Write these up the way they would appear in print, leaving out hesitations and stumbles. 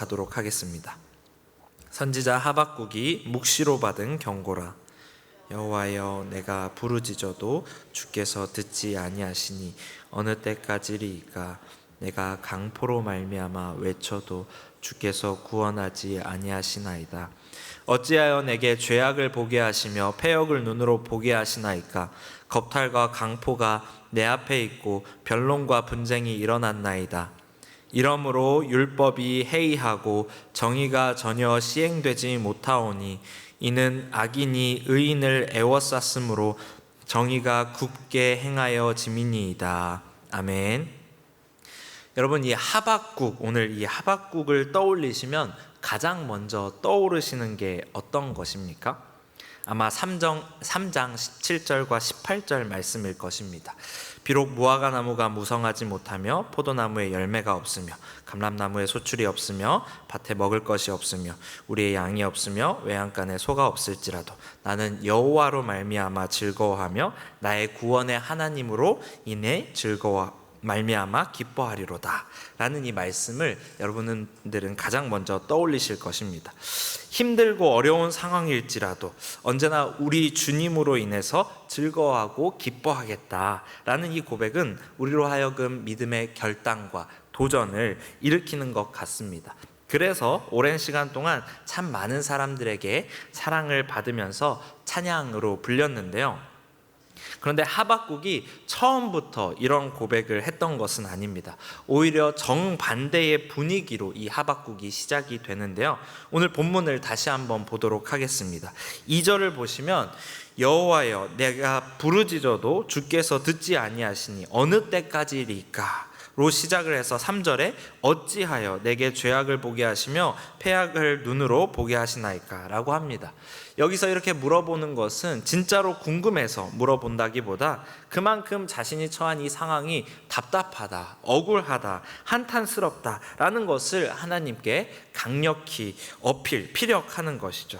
봉독하도록 하겠습니다. 선지자 하박국이 묵시로 받은 경고라. 여호와여, 내가 부르짖어도 주께서 듣지 아니하시니 어느 때까지리이까. 내가 강포로 말미암아 외쳐도 주께서 구원하지 아니하시나이다. 어찌하여 내게 죄악을 보게 하시며 패역을 눈으로 보게 하시나이까. 겁탈과 강포가 내 앞에 있고 변론과 분쟁이 일어났나이다. 이러므로 율법이 해이하고 정의가 전혀 시행되지 못하오니 이는 악인이 의인을 애워쌌으므로 정의가 굽게 행하여 짐이니이다. 아멘. 여러분, 이 하박국, 오늘 이 하박국을 떠올리시면 가장 먼저 떠오르시는 게 어떤 것입니까? 아마 3장 17절과 18절 말씀일 것입니다. 비록 무화과 나무가 무성하지 못하며 포도나무에 열매가 없으며 감람나무에 소출이 없으며 밭에 먹을 것이 없으며 우리의 양이 없으며 외양간에 소가 없을지라도 나는 여호와로 말미암아 즐거워하며 나의 구원의 하나님으로 인해 말미암아 기뻐하리로다 라는 이 말씀을 여러분들은 가장 먼저 떠올리실 것입니다. 힘들고 어려운 상황일지라도 언제나 우리 주님으로 인해서 즐거워하고 기뻐하겠다라는 이 고백은 우리로 하여금 믿음의 결단과 도전을 일으키는 것 같습니다. 그래서 오랜 시간 동안 참 많은 사람들에게 사랑을 받으면서 찬양으로 불렸는데요. 그런데 하박국이 처음부터 이런 고백을 했던 것은 아닙니다. 오히려 정반대의 분위기로 이 하박국이 시작이 되는데요. 오늘 본문을 다시 한번 보도록 하겠습니다. 2절을 보시면 여호와여, 내가 부르짖어도 주께서 듣지 아니하시니 어느 때까지리까 로 시작을 해서 3절에 어찌하여 내게 죄악을 보게 하시며 패악을 눈으로 보게 하시나이까 라고 합니다. 여기서 이렇게 물어보는 것은 진짜로 궁금해서 물어본다기보다 그만큼 자신이 처한 이 상황이 답답하다, 억울하다, 한탄스럽다 라는 것을 하나님께 강력히 피력하는 것이죠.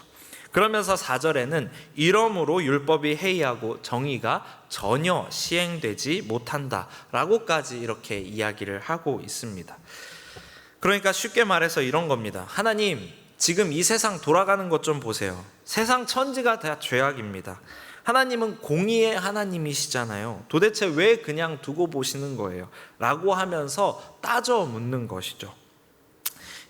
그러면서 4절에는 이러므로 율법이 해이하고 정의가 전혀 시행되지 못한다 라고까지 이렇게 이야기를 하고 있습니다. 그러니까 쉽게 말해서 이런 겁니다. 하나님, 지금 이 세상 돌아가는 것 좀 보세요. 세상 천지가 다 죄악입니다. 하나님은 공의의 하나님이시잖아요. 도대체 왜 그냥 두고 보시는 거예요? 라고 하면서 따져 묻는 것이죠.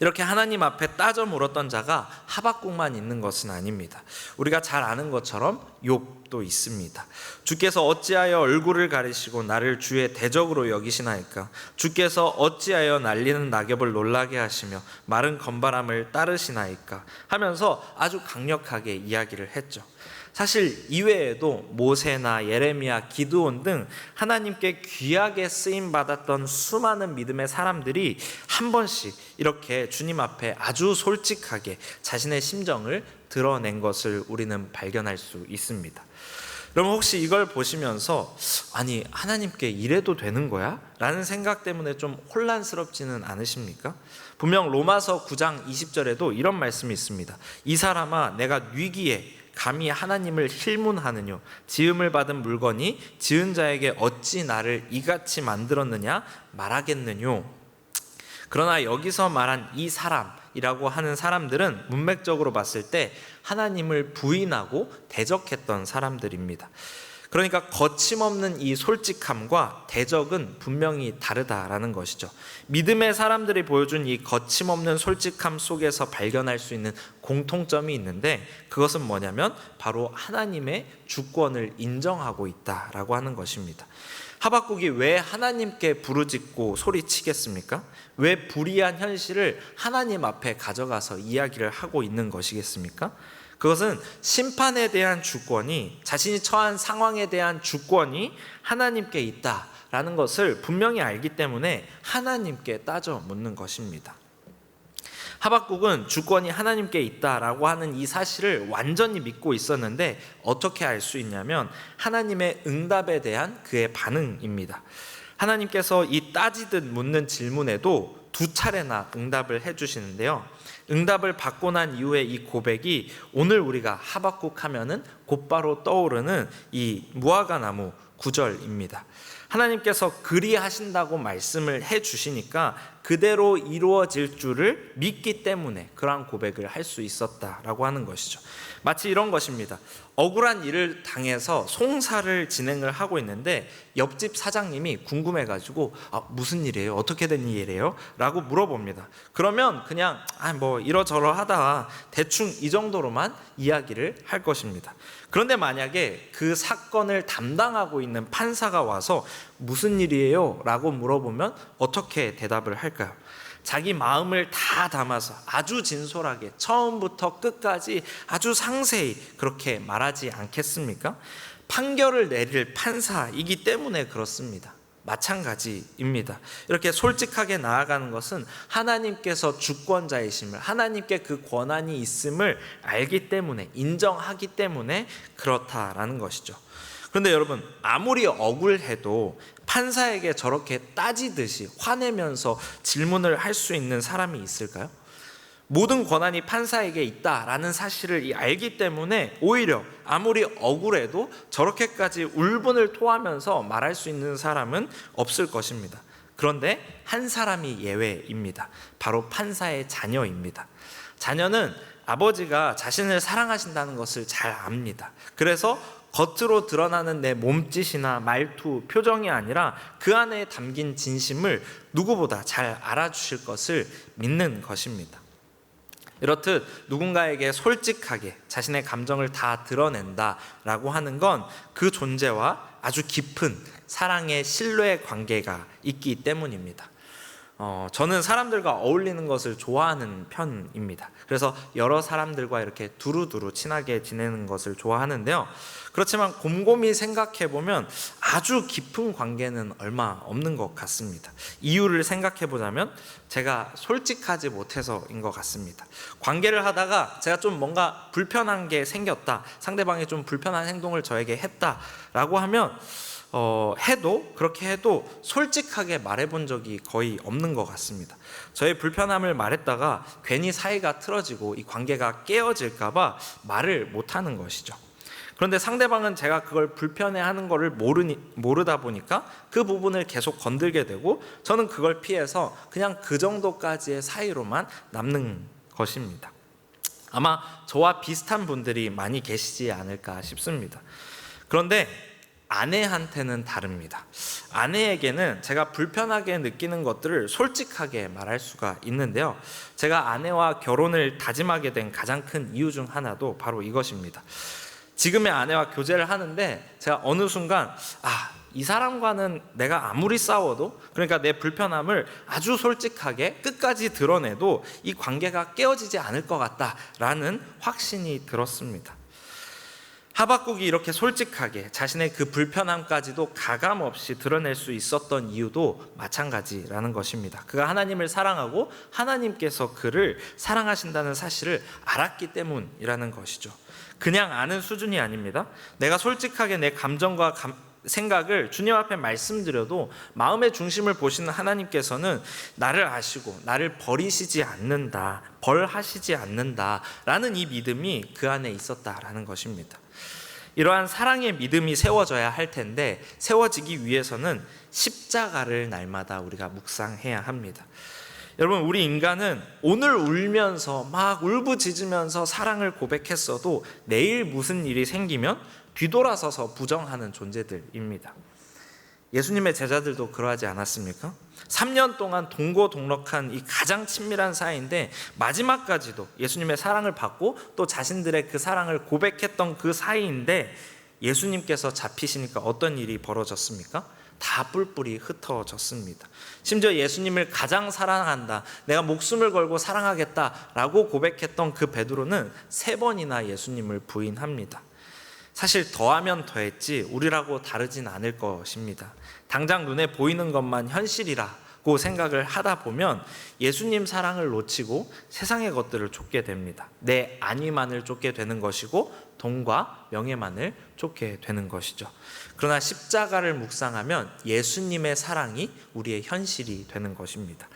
이렇게 하나님 앞에 따져 물었던 자가 하박국만 있는 것은 아닙니다. 우리가 잘 아는 것처럼 욥도 있습니다. 주께서 어찌하여 얼굴을 가리시고 나를 주의 대적으로 여기시나이까. 주께서 어찌하여 날리는 낙엽을 놀라게 하시며 마른 건바람을 따르시나이까 하면서 아주 강력하게 이야기를 했죠. 사실 이외에도 모세나 예레미야, 기드온 등 하나님께 귀하게 쓰임받았던 수많은 믿음의 사람들이 한 번씩 이렇게 주님 앞에 아주 솔직하게 자신의 심정을 드러낸 것을 우리는 발견할 수 있습니다. 여러분, 혹시 이걸 보시면서 아니, 하나님께 이래도 되는 거야? 라는 생각 때문에 좀 혼란스럽지는 않으십니까? 분명 로마서 9장 20절에도 이런 말씀이 있습니다. 이 사람아, 내가 위기에 감히 하나님을 힐문하느뇨. 지음을 받은 물건이 지은 자에게 어찌 나를 이같이 만들었느냐 말하겠느뇨. 그러나 여기서 말한 이 사람이라고 하는 사람들은 문맥적으로 봤을 때 하나님을 부인하고 대적했던 사람들입니다. 그러니까 거침없는 이 솔직함과 대적은 분명히 다르다라는 것이죠. 믿음의 사람들이 보여준 이 거침없는 솔직함 속에서 발견할 수 있는 공통점이 있는데 그것은 뭐냐면 바로 하나님의 주권을 인정하고 있다라고 하는 것입니다. 하박국이 왜 하나님께 부르짖고 소리치겠습니까? 왜 불의한 현실을 하나님 앞에 가져가서 이야기를 하고 있는 것이겠습니까? 그것은 심판에 대한 주권이, 자신이 처한 상황에 대한 주권이 하나님께 있다라는 것을 분명히 알기 때문에 하나님께 따져 묻는 것입니다. 하박국은 주권이 하나님께 있다라고 하는 이 사실을 완전히 믿고 있었는데 어떻게 알 수 있냐면 하나님의 응답에 대한 그의 반응입니다. 하나님께서 이 따지듯 묻는 질문에도 2차례나 응답을 해주시는데요. 응답을 받고 난 이후에 이 고백이 오늘 우리가 하박국 하면은 곧바로 떠오르는 이 무화과 나무 9절입니다. 하나님께서 그리하신다고 말씀을 해 주시니까 그대로 이루어질 줄을 믿기 때문에 그러한 고백을 할 수 있었다라고 하는 것이죠. 마치 이런 것입니다. 억울한 일을 당해서 송사를 진행을 하고 있는데 옆집 사장님이 궁금해가지고 무슨 일이에요? 어떻게 된 일이에요? 라고 물어봅니다. 그러면 그냥 뭐 이러저러 하다가 대충 이 정도로만 이야기를 할 것입니다. 그런데 만약에 그 사건을 담당하고 있는 판사가 와서 무슨 일이에요? 라고 물어보면 어떻게 대답을 할까요? 자기 마음을 다 담아서 아주 진솔하게 처음부터 끝까지 아주 상세히 그렇게 말하지 않겠습니까? 판결을 내릴 판사이기 때문에 그렇습니다. 마찬가지입니다. 이렇게 솔직하게 나아가는 것은 하나님께서 주권자이심을, 하나님께 그 권한이 있음을 알기 때문에, 인정하기 때문에 그렇다라는 것이죠. 그런데 여러분, 아무리 억울해도 판사에게 저렇게 따지듯이 화내면서 질문을 할 수 있는 사람이 있을까요? 모든 권한이 판사에게 있다라는 사실을 알기 때문에 오히려 아무리 억울해도 저렇게까지 울분을 토하면서 말할 수 있는 사람은 없을 것입니다. 그런데 한 사람이 예외입니다. 바로 판사의 자녀입니다. 자녀는 아버지가 자신을 사랑하신다는 것을 잘 압니다. 그래서 겉으로 드러나는 내 몸짓이나 말투, 표정이 아니라 그 안에 담긴 진심을 누구보다 잘 알아주실 것을 믿는 것입니다. 이렇듯 누군가에게 솔직하게 자신의 감정을 다 드러낸다라고 하는 건 그 존재와 아주 깊은 사랑의 신뢰 관계가 있기 때문입니다. 저는 사람들과 어울리는 것을 좋아하는 편입니다. 그래서 여러 사람들과 이렇게 두루두루 친하게 지내는 것을 좋아하는데요. 그렇지만 곰곰이 생각해보면 아주 깊은 관계는 얼마 없는 것 같습니다. 이유를 생각해보자면 제가 솔직하지 못해서인 것 같습니다. 관계를 하다가 제가 좀 뭔가 불편한 게 생겼다, 상대방이 좀 불편한 행동을 저에게 했다라고 하면 그렇게 해도 솔직하게 말해본 적이 거의 없는 것 같습니다. 저의 불편함을 말했다가 괜히 사이가 틀어지고 이 관계가 깨어질까봐 말을 못하는 것이죠. 그런데 상대방은 제가 그걸 불편해하는 것을 모르다 보니까 그 부분을 계속 건들게 되고 저는 그걸 피해서 그냥 그 정도까지의 사이로만 남는 것입니다. 아마 저와 비슷한 분들이 많이 계시지 않을까 싶습니다. 그런데 아내한테는 다릅니다. 아내에게는 제가 불편하게 느끼는 것들을 솔직하게 말할 수가 있는데요. 제가 아내와 결혼을 다짐하게 된 가장 큰 이유 중 하나도 바로 이것입니다. 지금의 아내와 교제를 하는데 제가 어느 순간 이 사람과는 내가 아무리 싸워도, 그러니까 내 불편함을 아주 솔직하게 끝까지 드러내도 이 관계가 깨어지지 않을 것 같다라는 확신이 들었습니다. 하박국이 이렇게 솔직하게 자신의 그 불편함까지도 가감없이 드러낼 수 있었던 이유도 마찬가지라는 것입니다. 그가 하나님을 사랑하고 하나님께서 그를 사랑하신다는 사실을 알았기 때문이라는 것이죠. 그냥 아는 수준이 아닙니다. 내가 솔직하게 내 감정과 생각을 주님 앞에 말씀드려도 마음의 중심을 보시는 하나님께서는 나를 아시고 나를 버리시지 않는다, 벌하시지 않는다라는 이 믿음이 그 안에 있었다라는 것입니다. 이러한 사랑의 믿음이 세워져야 할 텐데 세워지기 위해서는 십자가를 날마다 우리가 묵상해야 합니다. 여러분, 우리 인간은 오늘 울면서 막 울부짖으면서 사랑을 고백했어도 내일 무슨 일이 생기면 뒤돌아서서 부정하는 존재들입니다. 예수님의 제자들도 그러하지 않았습니까? 3년 동안 동고동락한 이 가장 친밀한 사이인데 마지막까지도 예수님의 사랑을 받고 또 자신들의 그 사랑을 고백했던 그 사이인데 예수님께서 잡히시니까 어떤 일이 벌어졌습니까? 다 뿔뿔이 흩어졌습니다. 심지어 예수님을 가장 사랑한다, 내가 목숨을 걸고 사랑하겠다라고 고백했던 그 베드로는 3번이나 예수님을 부인합니다. 사실 더하면 더했지 우리라고 다르진 않을 것입니다. 당장 눈에 보이는 것만 현실이라고 생각을 하다 보면 예수님 사랑을 놓치고 세상의 것들을 쫓게 됩니다. 내 안위만을 쫓게 되는 것이고 돈과 명예만을 쫓게 되는 것이죠. 그러나 십자가를 묵상하면 예수님의 사랑이 우리의 현실이 되는 것입니다.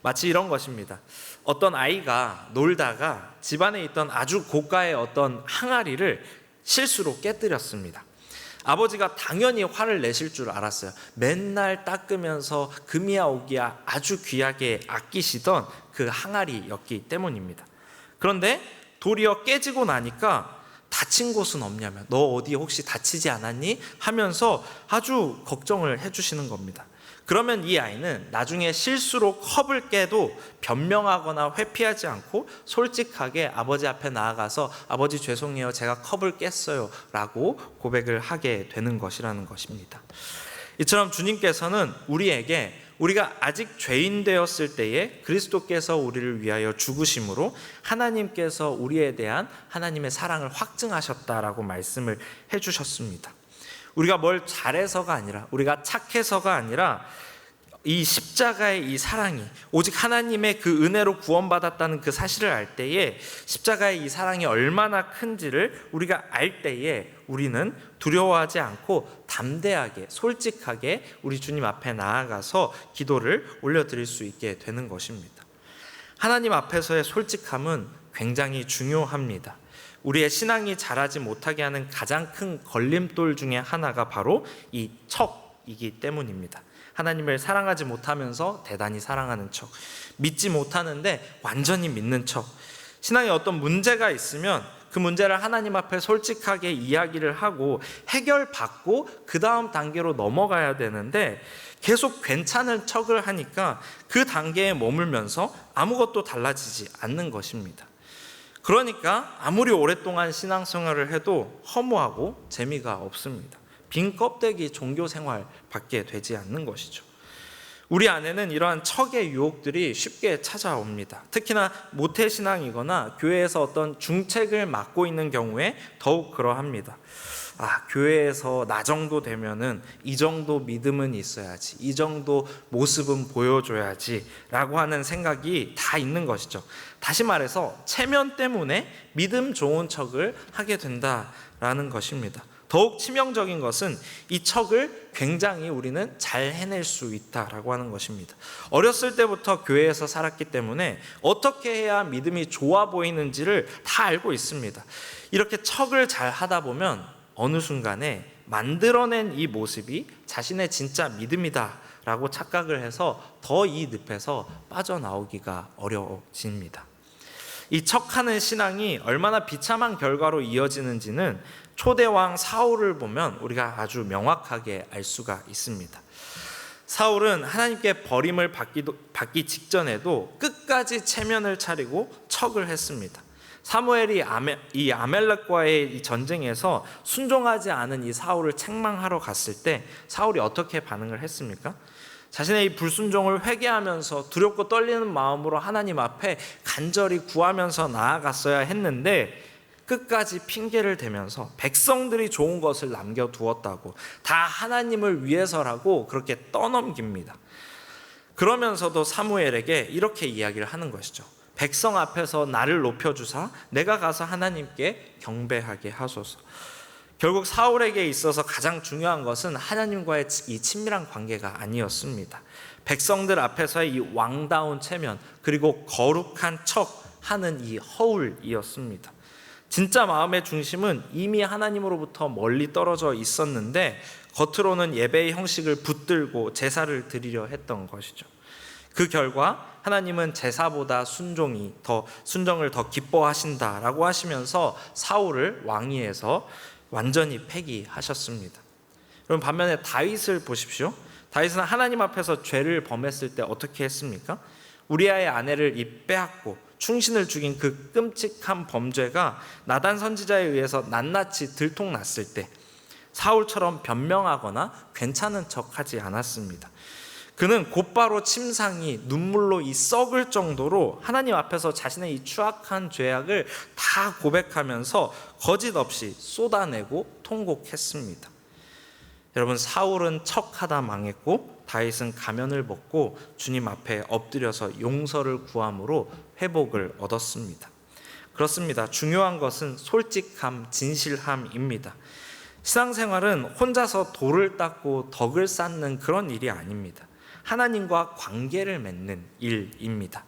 마치 이런 것입니다. 어떤 아이가 놀다가 집안에 있던 아주 고가의 어떤 항아리를 실수로 깨뜨렸습니다. 아버지가 당연히 화를 내실 줄 알았어요. 맨날 닦으면서 금이야 오기야 아주 귀하게 아끼시던 그 항아리였기 때문입니다. 그런데 도리어 깨지고 나니까 다친 곳은 없냐면, 너 어디 혹시 다치지 않았니? 하면서 아주 걱정을 해주시는 겁니다. 그러면 이 아이는 나중에 실수로 컵을 깨도 변명하거나 회피하지 않고 솔직하게 아버지 앞에 나아가서 아버지 죄송해요, 제가 컵을 깼어요 라고 고백을 하게 되는 것이라는 것입니다. 이처럼 주님께서는 우리에게 우리가 아직 죄인 되었을 때에 그리스도께서 우리를 위하여 죽으심으로 하나님께서 우리에 대한 하나님의 사랑을 확증하셨다라고 말씀을 해주셨습니다. 우리가 뭘 잘해서가 아니라, 우리가 착해서가 아니라 이 십자가의 이 사랑이 오직 하나님의 그 은혜로 구원받았다는 그 사실을 알 때에, 십자가의 이 사랑이 얼마나 큰지를 우리가 알 때에 우리는 두려워하지 않고 담대하게 솔직하게 우리 주님 앞에 나아가서 기도를 올려드릴 수 있게 되는 것입니다. 하나님 앞에서의 솔직함은 굉장히 중요합니다. 우리의 신앙이 자라지 못하게 하는 가장 큰 걸림돌 중에 하나가 바로 이 척이기 때문입니다. 하나님을 사랑하지 못하면서 대단히 사랑하는 척, 믿지 못하는데 완전히 믿는 척, 신앙에 어떤 문제가 있으면 그 문제를 하나님 앞에 솔직하게 이야기를 하고 해결받고 그 다음 단계로 넘어가야 되는데 계속 괜찮은 척을 하니까 그 단계에 머물면서 아무것도 달라지지 않는 것입니다. 그러니까 아무리 오랫동안 신앙생활을 해도 허무하고 재미가 없습니다. 빈 껍데기 종교생활밖에 되지 않는 것이죠. 우리 안에는 이러한 척의 유혹들이 쉽게 찾아옵니다. 특히나 모태신앙이거나 교회에서 어떤 중책을 맡고 있는 경우에 더욱 그러합니다. 교회에서 나 정도 되면은 이 정도 믿음은 있어야지, 이 정도 모습은 보여줘야지 라고 하는 생각이 다 있는 것이죠. 다시 말해서 체면 때문에 믿음 좋은 척을 하게 된다라는 것입니다. 더욱 치명적인 것은 이 척을 굉장히 우리는 잘 해낼 수 있다라고 하는 것입니다. 어렸을 때부터 교회에서 살았기 때문에 어떻게 해야 믿음이 좋아 보이는지를 다 알고 있습니다. 이렇게 척을 잘 하다 보면 어느 순간에 만들어낸 이 모습이 자신의 진짜 믿음이다 라고 착각을 해서 더 이 늪에서 빠져나오기가 어려워집니다. 이 척하는 신앙이 얼마나 비참한 결과로 이어지는지는 초대왕 사울을 보면 우리가 아주 명확하게 알 수가 있습니다. 사울은 하나님께 버림을 받기 직전에도 끝까지 체면을 차리고 척을 했습니다. 사무엘이 이 아멜렉과의 이 전쟁에서 순종하지 않은 이 사울을 책망하러 갔을 때 사울이 어떻게 반응을 했습니까? 자신의 이 불순종을 회개하면서 두렵고 떨리는 마음으로 하나님 앞에 간절히 구하면서 나아갔어야 했는데 끝까지 핑계를 대면서 백성들이 좋은 것을 남겨두었다고, 다 하나님을 위해서라고 그렇게 떠넘깁니다. 그러면서도 사무엘에게 이렇게 이야기를 하는 것이죠. 백성 앞에서 나를 높여주사 내가 가서 하나님께 경배하게 하소서. 결국 사울에게 있어서 가장 중요한 것은 하나님과의 이 친밀한 관계가 아니었습니다. 백성들 앞에서의 이 왕다운 체면, 그리고 거룩한 척 하는 이 허울이었습니다. 진짜 마음의 중심은 이미 하나님으로부터 멀리 떨어져 있었는데 겉으로는 예배의 형식을 붙들고 제사를 드리려 했던 것이죠. 그 결과 하나님은 제사보다 순종을 더 기뻐하신다라고 하시면서 사울을 왕위에서 완전히 폐기하셨습니다. 그럼 반면에 다윗을 보십시오. 다윗은 하나님 앞에서 죄를 범했을 때 어떻게 했습니까? 우리아의 아내를 빼앗고 충신을 죽인 그 끔찍한 범죄가 나단 선지자에 의해서 낱낱이 들통났을 때 사울처럼 변명하거나 괜찮은 척하지 않았습니다. 그는 곧바로 침상이 눈물로 썩을 정도로 하나님 앞에서 자신의 이 추악한 죄악을 다 고백하면서 거짓 없이 쏟아내고 통곡했습니다. 여러분, 사울은 척하다 망했고 다윗은 가면을 벗고 주님 앞에 엎드려서 용서를 구함으로 회복을 얻었습니다. 그렇습니다. 중요한 것은 솔직함, 진실함입니다. 신앙생활은 혼자서 돌을 닦고 덕을 쌓는 그런 일이 아닙니다. 하나님과 관계를 맺는 일입니다.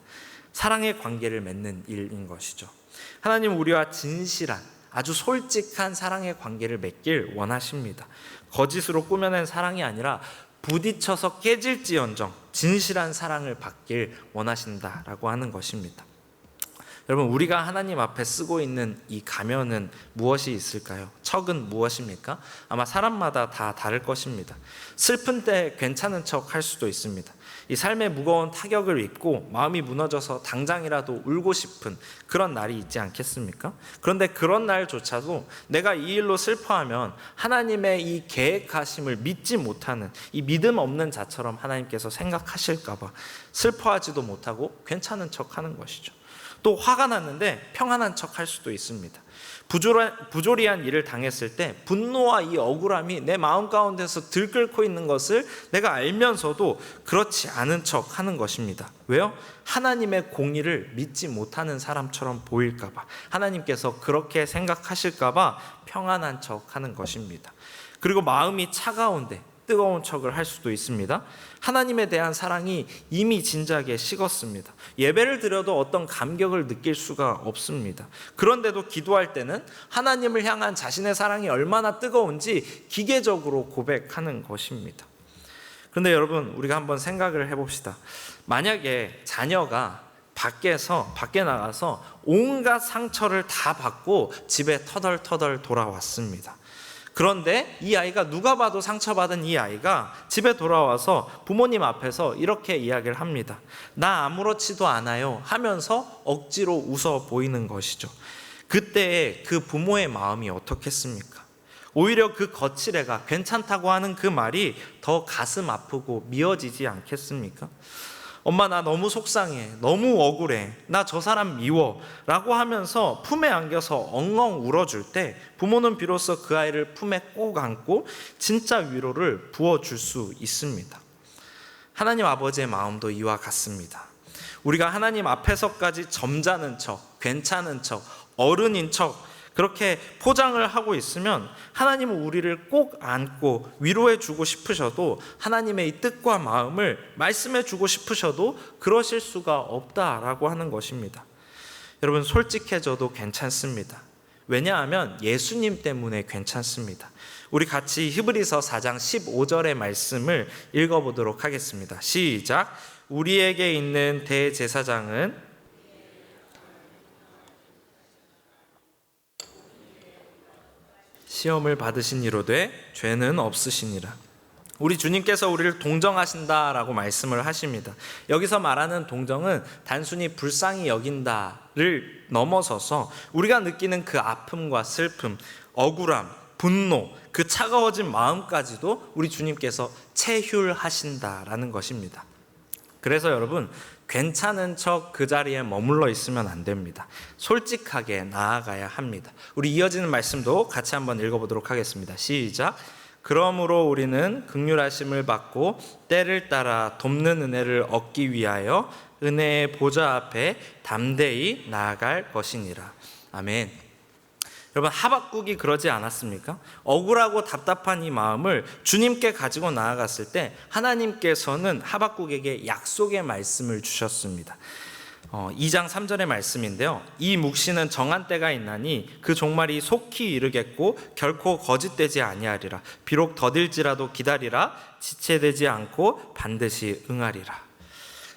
사랑의 관계를 맺는 일인 것이죠. 하나님 우리와 진실한, 아주 솔직한 사랑의 관계를 맺길 원하십니다. 거짓으로 꾸며낸 사랑이 아니라 부딪혀서 깨질지언정 진실한 사랑을 받길 원하신다라고 하는 것입니다. 여러분, 우리가 하나님 앞에 쓰고 있는 이 가면은 무엇이 있을까요? 척은 무엇입니까? 아마 사람마다 다 다를 것입니다. 슬픈 때 괜찮은 척 할 수도 있습니다. 이 삶의 무거운 타격을 입고 마음이 무너져서 당장이라도 울고 싶은 그런 날이 있지 않겠습니까? 그런데 그런 날조차도 내가 이 일로 슬퍼하면 하나님의 이 계획하심을 믿지 못하는, 이 믿음 없는 자처럼 하나님께서 생각하실까 봐 슬퍼하지도 못하고 괜찮은 척 하는 것이죠. 또 화가 났는데 평안한 척 할 수도 있습니다. 부조리한 일을 당했을 때 분노와 이 억울함이 내 마음 가운데서 들끓고 있는 것을 내가 알면서도 그렇지 않은 척 하는 것입니다. 왜요? 하나님의 공의를 믿지 못하는 사람처럼 보일까 봐, 하나님께서 그렇게 생각하실까 봐 평안한 척 하는 것입니다. 그리고 마음이 차가운데 뜨거운 척을 할 수도 있습니다. 하나님에 대한 사랑이 이미 진작에 식었습니다. 예배를 드려도 어떤 감격을 느낄 수가 없습니다. 그런데도 기도할 때는 하나님을 향한 자신의 사랑이 얼마나 뜨거운지 기계적으로 고백하는 것입니다. 그런데 여러분, 우리가 한번 생각을 해봅시다. 만약에 자녀가 밖에 나가서 온갖 상처를 다 받고 집에 터덜터덜 돌아왔습니다. 그런데 이 아이가, 누가 봐도 상처받은 이 아이가 집에 돌아와서 부모님 앞에서 이렇게 이야기를 합니다. 나 아무렇지도 않아요 하면서 억지로 웃어 보이는 것이죠. 그때 그 부모의 마음이 어떻겠습니까? 오히려 그 거칠애가 괜찮다고 하는 그 말이 더 가슴 아프고 미어지지 않겠습니까? 엄마, 나 너무 속상해, 너무 억울해, 나 저 사람 미워 라고 하면서 품에 안겨서 엉엉 울어줄 때 부모는 비로소 그 아이를 품에 꼭 안고 진짜 위로를 부어줄 수 있습니다. 하나님 아버지의 마음도 이와 같습니다. 우리가 하나님 앞에서까지 점잖은 척, 괜찮은 척, 어른인 척 그렇게 포장을 하고 있으면 하나님은 우리를 꼭 안고 위로해 주고 싶으셔도, 하나님의 이 뜻과 마음을 말씀해 주고 싶으셔도 그러실 수가 없다라고 하는 것입니다. 여러분, 솔직해져도 괜찮습니다. 왜냐하면 예수님 때문에 괜찮습니다. 우리 같이 히브리서 4장 15절의 말씀을 읽어보도록 하겠습니다. 시작. 우리에게 있는 대제사장은 시험을 받으시니로되 죄는 없으시니라. 우리 주님께서 우리를 동정하신다라고 말씀을 하십니다. 여기서 말하는 동정은 단순히 불쌍히 여긴다를 넘어서서 우리가 느끼는 그 아픔과 슬픔, 억울함, 분노, 그 차가워진 마음까지도 우리 주님께서 체휼하신다라는 것입니다. 그래서 여러분, 괜찮은 척 그 자리에 머물러 있으면 안 됩니다. 솔직하게 나아가야 합니다. 우리 이어지는 말씀도 같이 한번 읽어보도록 하겠습니다. 시작. 그러므로 우리는 긍휼하심을 받고 때를 따라 돕는 은혜를 얻기 위하여 은혜의 보좌 앞에 담대히 나아갈 것이니라. 아멘. 여러분, 하박국이 그러지 않았습니까? 억울하고 답답한 이 마음을 주님께 가지고 나아갔을 때 하나님께서는 하박국에게 약속의 말씀을 주셨습니다. 2장 3절의 말씀인데요. 이 묵시는 정한 때가 있나니 그 종말이 속히 이르겠고 결코 거짓되지 아니하리라. 비록 더딜지라도 기다리라. 지체되지 않고 반드시 응하리라.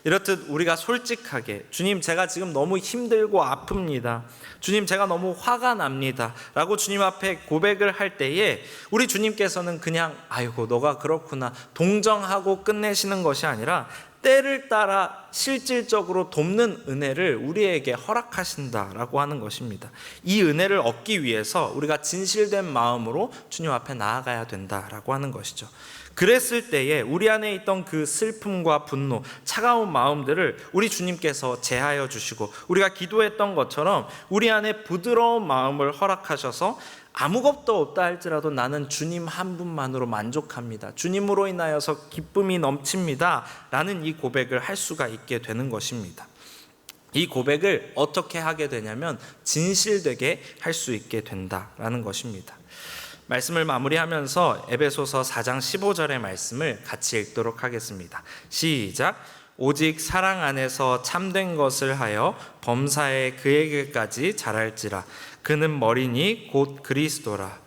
이렇듯 우리가 솔직하게, 주님, 제가 지금 너무 힘들고 아픕니다, 주님, 제가 너무 화가 납니다 라고 주님 앞에 고백을 할 때에 우리 주님께서는 그냥 아이고 너가 그렇구나 동정하고 끝내시는 것이 아니라 때를 따라 실질적으로 돕는 은혜를 우리에게 허락하신다라고 하는 것입니다. 이 은혜를 얻기 위해서 우리가 진실된 마음으로 주님 앞에 나아가야 된다라고 하는 것이죠. 그랬을 때에 우리 안에 있던 그 슬픔과 분노, 차가운 마음들을 우리 주님께서 제하여 주시고, 우리가 기도했던 것처럼 우리 안에 부드러운 마음을 허락하셔서 아무것도 없다 할지라도 나는 주님 한 분만으로 만족합니다, 주님으로 인하여서 기쁨이 넘칩니다 라는 이 고백을 할 수가 있게 되는 것입니다. 이 고백을 어떻게 하게 되냐면 진실되게 할 수 있게 된다라는 것입니다. 말씀을 마무리하면서 에베소서 4장 15절의 말씀을 같이 읽도록 하겠습니다. 시작. 오직 사랑 안에서 참된 것을 하여 범사에 그에게까지 자랄지라. 그는 머리니 곧 그리스도라.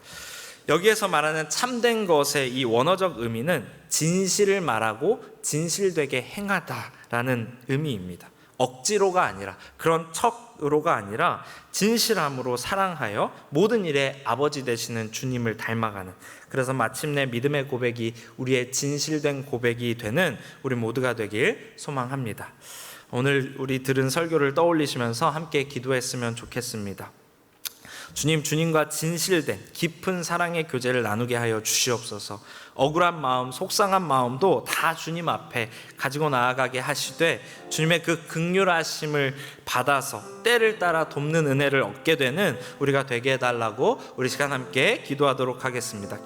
여기에서 말하는 참된 것의 이 원어적 의미는 진실을 말하고 진실되게 행하다라는 의미입니다. 억지로가 아니라, 그런 척으로가 아니라 진실함으로 사랑하여 모든 일에 아버지 되시는 주님을 닮아가는, 그래서 마침내 믿음의 고백이 우리의 진실된 고백이 되는 우리 모두가 되길 소망합니다. 오늘 우리 들은 설교를 떠올리시면서 함께 기도했으면 좋겠습니다. 주님과 진실된 깊은 사랑의 교제를 나누게 하여 주시옵소서. 억울한 마음, 속상한 마음도 다 주님 앞에 가지고 나아가게 하시되 주님의 그 긍휼하심을 받아서 때를 따라 돕는 은혜를 얻게 되는 우리가 되게 해달라고 우리 시간 함께 기도하도록 하겠습니다.